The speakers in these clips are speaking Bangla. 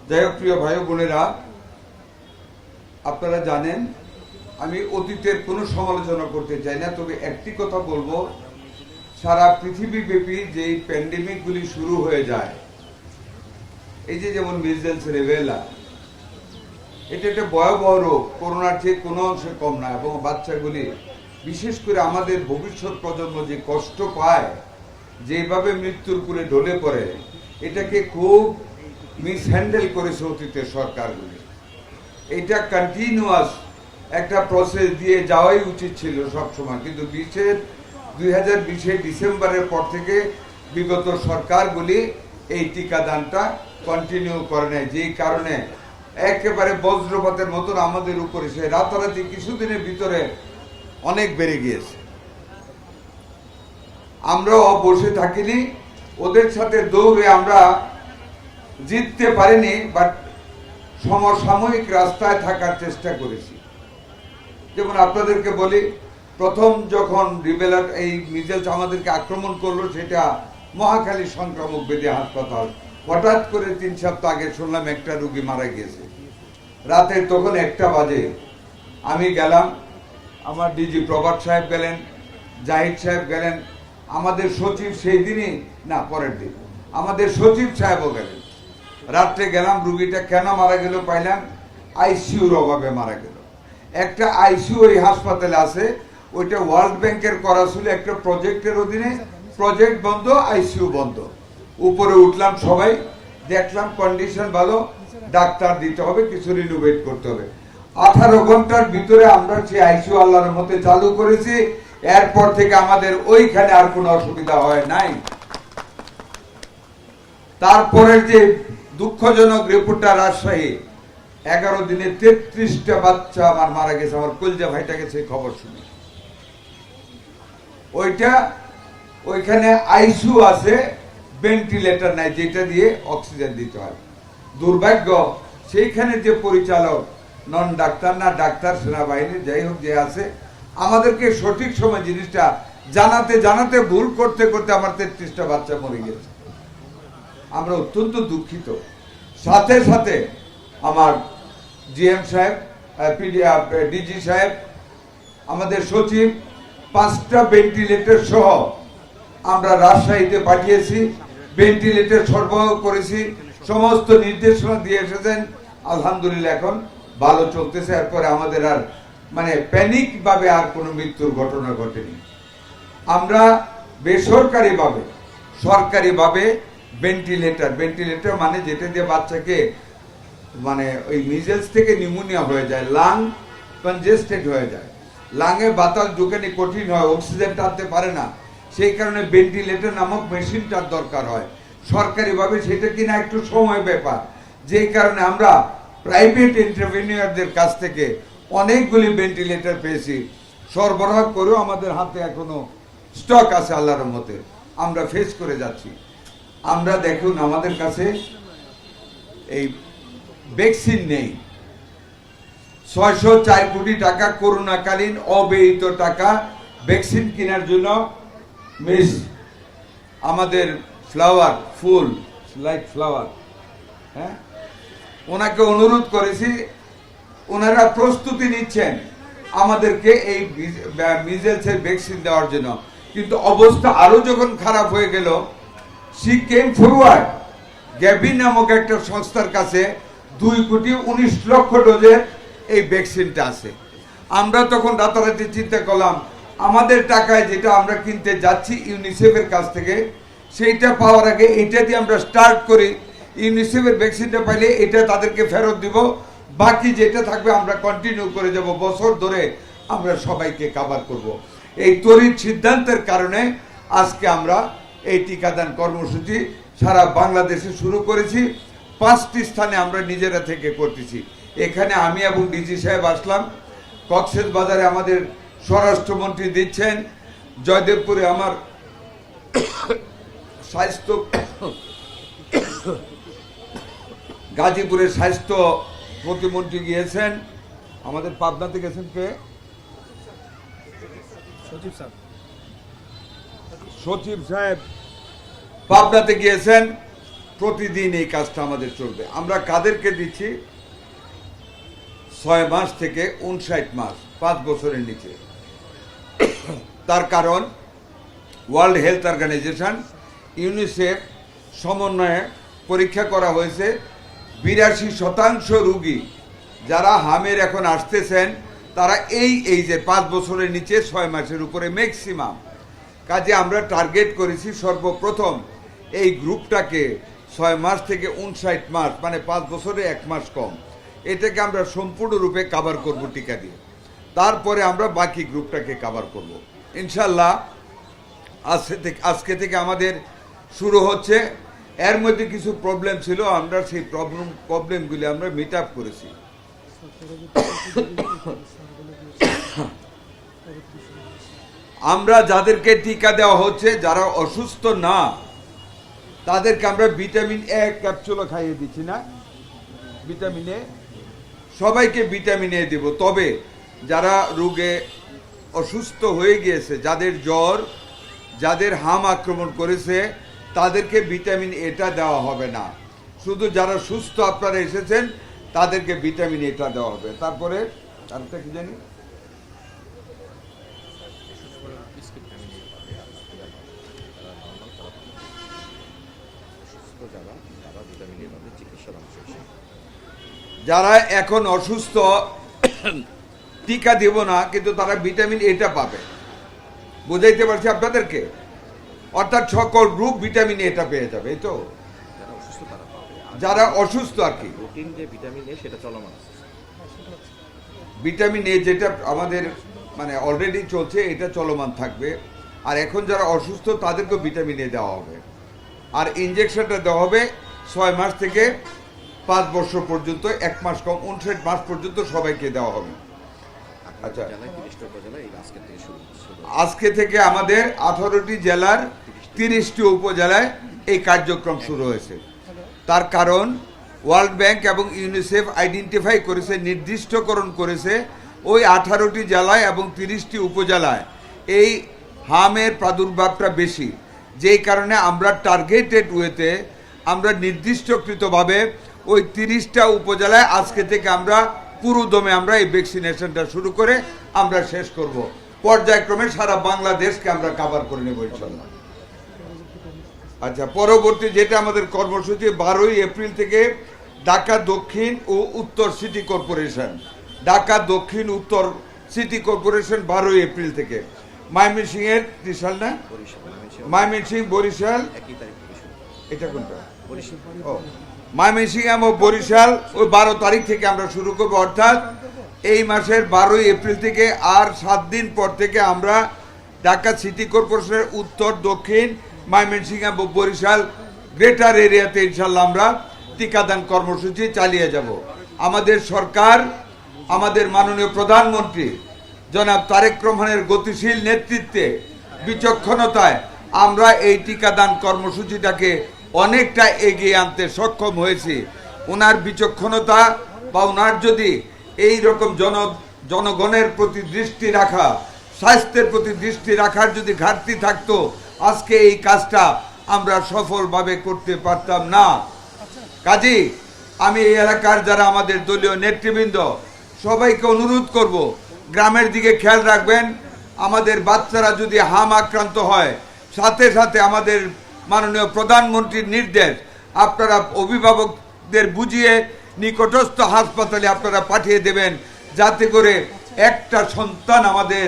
যাই হোক, প্রিয় ভাই বোনেরা, আপনারা জানেন আমি অতীতের কোনো সমালোচনা করতে চাই না, তবে একটি কথা বলবো, সারা পৃথিবীব্যাপী যে প্যান্ডেমিকগুলি শুরু হয়ে যায়, এই যে যেমন মিজেলস, রেবেলা, এটা একটা ভয়াবহ রোগ, করোনার চেয়ে কোনো অংশে কম না। এবং বাচ্চাগুলি, বিশেষ করে আমাদের ভবিষ্যৎ প্রজন্ম যে কষ্ট পায়, যেভাবে মৃত্যুর কুলে ঢলে পড়ে, এটাকে খুব মিসহ্যান্ডেল করেছে অতীতের সরকারগুলি। এটা কন্টিনিউয়াস একটা প্রসেস দিয়ে যাওয়াই উচিত ছিল সবসময়, কিন্তু 2020 ডিসেম্বরের পর থেকে বিগত সরকারগুলি এই টিকাদানটা কন্টিনিউ করে নেয়, যেই কারণে একেবারে বজ্রপাতের মতন আমাদের উপরে সে রাতারাতি কিছুদিনের ভিতরে অনেক বেড়ে গিয়েছে। আমরাও বসে থাকিনি, ওদের সাথে দৌড়ে আমরা জিততে পারিনি, বাট সমসাময়িক রাস্তায় থাকার চেষ্টা করেছি। যেমন আপনাদেরকে বলি, প্রথম যখন রিবেলার এই মিজেলস আমাদেরকে আক্রমণ করলো, সেটা মহাখালী সংক্রামক ব্যাধি হাসপাতাল। হঠাৎ করে 3 সপ্তাহ আগে শুনলাম একটা রোগী মারা গিয়েছে। রাতে তখন 1টা বাজে আমি গেলাম, আমার ডিজি প্রভাত সাহেব গেলেন, জাহিদ সাহেব গেলেন, আমাদের সচিব সেই দিনই না পরের দিন আমাদের সচিব সাহেবও গেলেন। রাত্রে গেলাম, রুগীটা কেন মারা গেল পাইলাম, আইসিইউর অভাবে মারা গেল। একটা আইসিইউ এই হাসপাতালে আছে, ওইটা ওয়ার্ল্ড ব্যাংকের করা ছিল একটা প্রজেক্টের অধীনে, প্রজেক্ট বন্ধ, আইসিইউ বন্ধ। উপরে উঠলাম, সবাই দেখলাম কন্ডিশন ভালো, ডাক্তার দিতে হবে, কিছু রিনোভেট করতে হবে। 18 ঘন্টার ভিতরে আমরা সেই আইসিইউ আল্লাহর মতে চালু করেছি। এরপর থেকে আমাদের ওইখানে আর কোনো অসুবিধা হয় নাই। তারপরের যে দুঃখজনক রিপোর্টটা, রাজশাহী 11 দিনে 33টা বাচ্চা আমার মারা গেছে। আমার কলজা ভাইটা গেছে খবর শুনে। ওইখানে আইসিইউ আছে, ভেন্টিলেটর নাই, যেটা দিয়ে অক্সিজেন দিতে হয়। দুর্ভাগ্য, সেইখানে যে পরিচালক নন ডাক্তার, না ডাক্তার, সেনাবাহিনী, যাই হোক যে আছে, আমাদেরকে সঠিক সময় জিনিসটা জানাতে জানাতে ভুল করতে করতে আমার 33টা বাচ্চা মরে গেছে। আমরা অত্যন্ত দুঃখিত। সাথে সাথে আমার জিএম সাহেব, ডিজি সাহেব, আমাদের সচিব 5টা ভেন্টিলেটর সহ আমরা রাজশাহীতে পাঠিয়েছি, ভেন্টিলেটর সরবরাহ করেছি, সমস্ত নির্দেশনা দিয়ে এসেছেন। আলহামদুলিল্লাহ এখন ভালো চলতেছে। এরপরে আমাদের আর প্যানিক ভাবে আর কোনো মৃত্যুর ঘটনা ঘটেনি। আমরা বেসরকারিভাবে, সরকারিভাবে ভেন্টিলেটর মানে যেটা দিয়ে বাচ্চাকে ওই মিজেলস থেকে নিউমোনিয়া হয়ে যায়, লাং কনজেস্টেড হয়ে যায়, লাঙে বাতাস ঢুকানি কঠিন হয়, অক্সিজেন টানতে পারে না, সেই কারণে ভেন্টিলেটর নামক মেশিনটার দরকার হয়। সরকারিভাবে সেটা কিনা একটু সময় ব্যাপার, যেই কারণে আমরা প্রাইভেট এন্টারপ্রেনিয়রদের কাছ থেকে অনেকগুলি ভেন্টিলেটর পেয়েছি। সরবরাহ করেও আমাদের হাতে এখনো স্টক আছে, আল্লাহর রহমতে আমরা ফেস করে যাচ্ছি। আমরা দেখুন, আমাদের কাছে এই ভ্যাকসিন নেই। 604 কোটি টাকা করোনাকালীন অব্যয়িত টাকা ভ্যাকসিন কেনার জন্য মিস আমাদের ফ্লাওয়ার, ফুল লাইক ফ্লাওয়ার, হ্যাঁ, ওনাকে অনুরোধ করেছি, ওনারা প্রস্তুতি নিচ্ছেন আমাদেরকে এই মিজেলসের ভ্যাকসিন দেওয়ার জন্য। কিন্তু অবস্থা আরো যখন খারাপ হয়ে গেল, সি কেম ফরওয়ার্ড, গ্যাবি নামক একটা সংস্থার কাছে 2,19,00,000 ডোজের এই ভ্যাকসিনটা আছে। আমরা তখন রাতারাতি চিন্তা করলাম, আমাদের টাকায় যেটা আমরা কিনতে যাচ্ছি ইউনিসেফের কাছ থেকে, সেইটা পাওয়ার আগে এটা দিয়ে আমরা স্টার্ট করি। ইউনিসেফের ভ্যাকসিনটা পাইলে এটা তাদেরকে ফেরত দিব, বাকি যেটা থাকবে আমরা কন্টিনিউ করে যাব, বছর ধরে আমরা সবাইকে কভার করব। এই তড়িৎ সিদ্ধান্তের কারণে আজকে আমরা এই টিকাদান কর্মসূচি সারা বাংলাদেশে শুরু করেছি। 5টি স্থানে আমরা নিজেরা থেকে করতেছি। এখানে আমি এবং ডিজি সাহেব আসলাম, কক্সেস বাজারে আমাদের স্বরাষ্ট্রমন্ত্রী দিচ্ছেন, জয়দেবপুরে আমার স্বাস্থ্য, গাজীপুরের স্বাস্থ্য প্রতিমন্ত্রী গিয়েছেন, আমাদের পাবনাতে গেছেন কে, সচিব সাহেব পাবনাতে গিয়েছেন, প্রতিদিন এই কাজটা আমাদের চলবে। আমরা কাদেরকে দিচ্ছি? 6 মাস থেকে 59 মাস, 5 বছরের নিচে। তার কারণ ওয়ার্ল্ড হেলথ অর্গানাইজেশন ইউনিসেফ সমন্বয়ে পরীক্ষা করা হয়েছে 82% রোগী যারা হামের এখন আসতেছেন তারা এই যে 5 বছরের নিচে 6 মাসের উপরে ম্যাক্সিমাম। কাজে আমরা টার্গেট করেছি সর্বপ্রথম এই গ্রুপটাকে 6 মাস থেকে 59 মাস, মানে 5 বছরে 1 মাস কম, এটাকে আমরা সম্পূর্ণরূপে কাভার করব টিকা দিয়ে। তারপরে আমরা বাকি গ্রুপটাকে কাভার করব ইনশাল্লাহ। আজকে থেকে আমাদের শুরু হচ্ছে। এর মধ্যে কিছু প্রবলেম ছিল, আমরা সেই প্রবলেমগুলি আমরা মিট আপ করেছি। আমরা যাদেরকে টিকা দেওয়া হচ্ছে যারা অসুস্থ না তাদেরকে আমরা ভিটামিন এ ক্যাপসুলও খাইয়ে দিচ্ছি না, ভিটামিন এ, সবাইকে ভিটামিন এ দেব। তবে যারা রোগে অসুস্থ হয়ে গিয়েছে, যাদের জ্বর, যাদের হাম আক্রমণ করেছে, তাদেরকে ভিটামিন এটা দেওয়া হবে না। শুধু যারা সুস্থ আপনারা এসেছেন তাদেরকে ভিটামিন এটা দেওয়া হবে। তারপরে আরেকটা কি জানি, যারা এখন অসুস্থ টিকা দেব না, কিন্তু তারা ভিটামিন এটা পাবে। বুঝাইতে পারছি আপনাদেরকে? অর্থাৎ সকল গ্রুপ ভিটামিন এটা পেয়ে যাবে। এই তো যারা অসুস্থ আর কি, ভিটামিন এ যেটা আমাদের মানে অলরেডি চলছে, এটা চলমান থাকবে। আর এখন যারা অসুস্থ তাদেরকেও ভিটামিন এ দেওয়া হবে। আর ইনজেকশনটা দেওয়া হবে 6 মাস থেকে 5 বছর পর্যন্ত, 1 মাস কম 59 মাস পর্যন্ত সবাইকে দেওয়া হবে। আচ্ছা, আজকে থেকে আমাদের 18টি জেলার 30টি উপজেলায় এই কার্যক্রম শুরু হয়েছে। তার কারণ ওয়ার্ল্ড ব্যাংক এবং ইউনিসেফ আইডেন্টিফাই করেছে, নির্দিষ্টকরণ করেছে ওই 18টি জেলায় এবং 30টি উপজেলায় এই হামের প্রাদুর্ভাবটা বেশি। যেই কারণে আমরা টার্গেটেড ওয়েতে আমরা নির্দিষ্টকৃতভাবে ওই 30টা উপজেলায় আজকে থেকে আমরা পুরো দমে আমরা এই ভ্যাকসিনেশনটা শুরু করে আমরা শেষ করব। পর্যায়ক্রমে সারা বাংলাদেশকে আমরা কভার করে নেব ইনশাআল্লাহ। আচ্ছা, পরবর্তী যেটা আমাদের কর্মসূচি 12ই এপ্রিল থেকে ঢাকা দক্ষিণ ও উত্তর সিটি কর্পোরেশন, ঢাকা দক্ষিণ উত্তর সিটি কর্পোরেশন 12ই এপ্রিল থেকে, ময়মনসিংহের ত্রিশাল না, ময়মনসিংহ বরিশাল, এটা কোনটা, ও ময়মনসিংহ এবং বরিশাল ওই 12 তারিখ থেকে আমরা শুরু করবো। অর্থাৎ এই মাসের 12ই এপ্রিল থেকে আর 7 দিন পর থেকে আমরা ঢাকা সিটি কর্পোরেশনের উত্তর, দক্ষিণ, ময়মনসিংহ এবং বরিশাল গ্রেটার এরিয়াতে ইনশাল্লাহ আমরা টিকাদান কর্মসূচি চালিয়ে যাব। আমাদের সরকার, আমাদের মাননীয় প্রধানমন্ত্রী জনাব তারেক রহমানের গতিশীল নেতৃত্বে, বিচক্ষণতায় আমরা এই টিকাদান কর্মসূচিটাকে অনেকটা এগিয়ে আনতে সক্ষম হয়েছি। ওনার বিচক্ষণতা বা ওনার যদি এই রকম জনগণের প্রতি দৃষ্টি রাখা, স্বাস্থ্যের প্রতি দৃষ্টি রাখার যদি ঘাটতি থাকতো, আজকে এই কাজটা আমরা সফলভাবে করতে পারতাম না। কাজী আমি এই এলাকার যারা আমাদের দলীয় নেতৃবৃন্দ সবাইকে অনুরোধ করব, গ্রামের দিকে খেয়াল রাখবেন। আমাদের বাচ্চারা যদি হাম আক্রান্ত হয়, সাথে সাথে আমাদের মাননীয় প্রধানমন্ত্রীর নির্দেশ, আপনারা অভিভাবকদের বুঝিয়ে নিকটস্থ হাসপাতালে আপনারা পাঠিয়ে দেবেন, যাতে করে একটা সন্তান আমাদের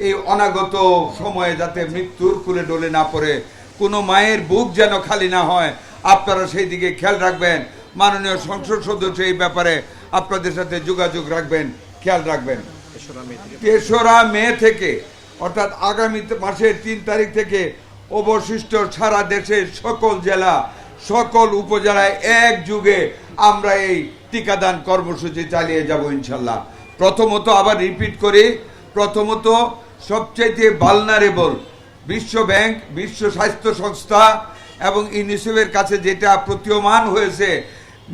এই অনাগত সময়ে যাতে মৃত্যুর কুলে ডলে না পড়ে, কোনো মায়ের বুক যেন খালি না হয়, আপনারা সেই দিকে খেয়াল রাখবেন। মাননীয় সংসদ সদস্য এই ব্যাপারে আপনাদের সাথে যোগাযোগ রাখবেন, খেয়াল রাখবেন। 3রা মে থেকে অর্থাৎ আগামী মাসের 3 তারিখ থেকে অবশিষ্ট সারা দেশের সকল জেলা, সকল উপজেলায় একযোগে আমরা এই টিকাদান কর্মসূচি চালিয়ে যাব ইনশাল্লাহ। প্রথমত আবার রিপিট করি, প্রথমত সবচেয়ে ভালনারেবল বিশ্ব ব্যাংক, বিশ্ব স্বাস্থ্য সংস্থা এবং ইউনিসেফের কাছে যেটা প্রতীয়মান হয়েছে,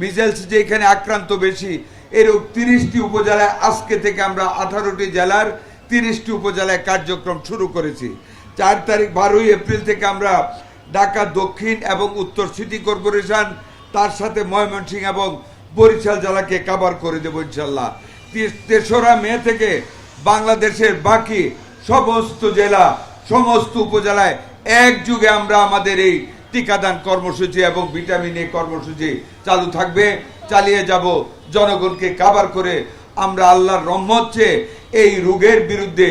মিজেলস যেখানে আক্রান্ত বেশি, এরূপ 30টি উপজেলায় আজকে থেকে আমরা 18টি জেলার 30টি উপজেলায় কার্যক্রম শুরু করেছি। 4 তারিখ 12ই এপ্রিল থেকে আমরা ঢাকা দক্ষিণ এবং উত্তর সিটি কর্পোরেশন তার সাথে ময়মনসিংহ এবং বরিশাল জেলাকে কভার করে দেবো ইনশাল্লাহ। 3রা মে থেকে বাংলাদেশের বাকি সমস্ত জেলা, সমস্ত উপজেলায় একযুগে আমরা আমাদের এই টিকাদান কর্মসূচি এবং ভিটামিন এ কর্মসূচি চালু থাকবে, চালিয়ে যাব। জনগণকে কভার করে আমরা আল্লাহর রহমত চেয়ে এই রোগের বিরুদ্ধে,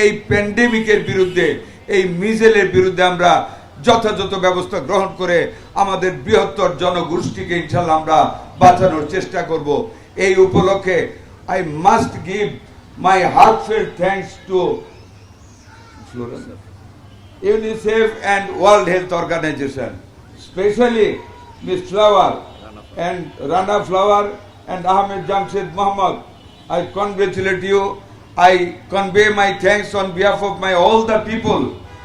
এই প্যান্ডেমিকের বিরুদ্ধে, এই মিজেলের বিরুদ্ধে আমরা যথাযথ ব্যবস্থা গ্রহণ করে আমাদের বৃহত্তর জনগোষ্ঠীকে ইনশাল্লাহ আমরা বাঁচানোর চেষ্টা করব। এই উপলক্ষে I must give my heartfelt thanks to UNICEF and World Health Organization, especially Ms. Flower and Rana Flower and Ahmed Jamshed Mohammed. I congratulate you. I convey my thanks on behalf of all the people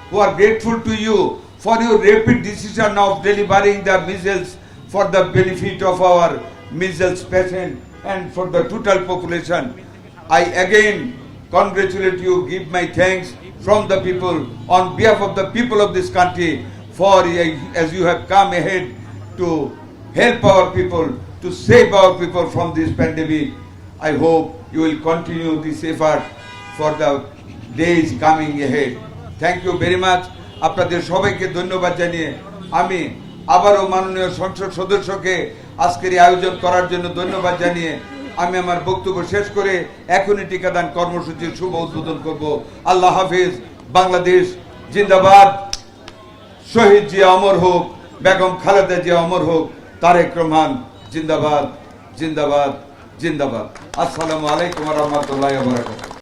who are grateful to you for your rapid decision of delivering the measles for the benefit of our measles patient and for the total population. I again congratulate you, give my thanks from the people on behalf of the people of this country for as you have come ahead to help our people, to save our people from this pandemic. I hope you will continue this effort for the days coming ahead. Thank you very much. আপনাদের সবাইকে ধন্যবাদ জানিয়ে আমি আবারও মাননীয় সংসদ সদস্যকে আজকের এই আয়োজন করার জন্য ধন্যবাদ জানিয়ে আমি আমার বক্তব্য শেষ করে এখনই টিকাদান কর্মসূচির শুভ উদ্বোধন করব। আল্লাহ হাফিজ। বাংলাদেশ জিন্দাবাদ। শহীদ জিয়া অমর হোক, বেগম খালেদা জিয়া অমর হোক, তারেক রহমান জিন্দাবাদ, জিন্দাবাদ, জিন্দাবাদ। আসসালামু আলাইকুম ওয়া রাহমাতুল্লাহি ওয়া বারাকাতুহু।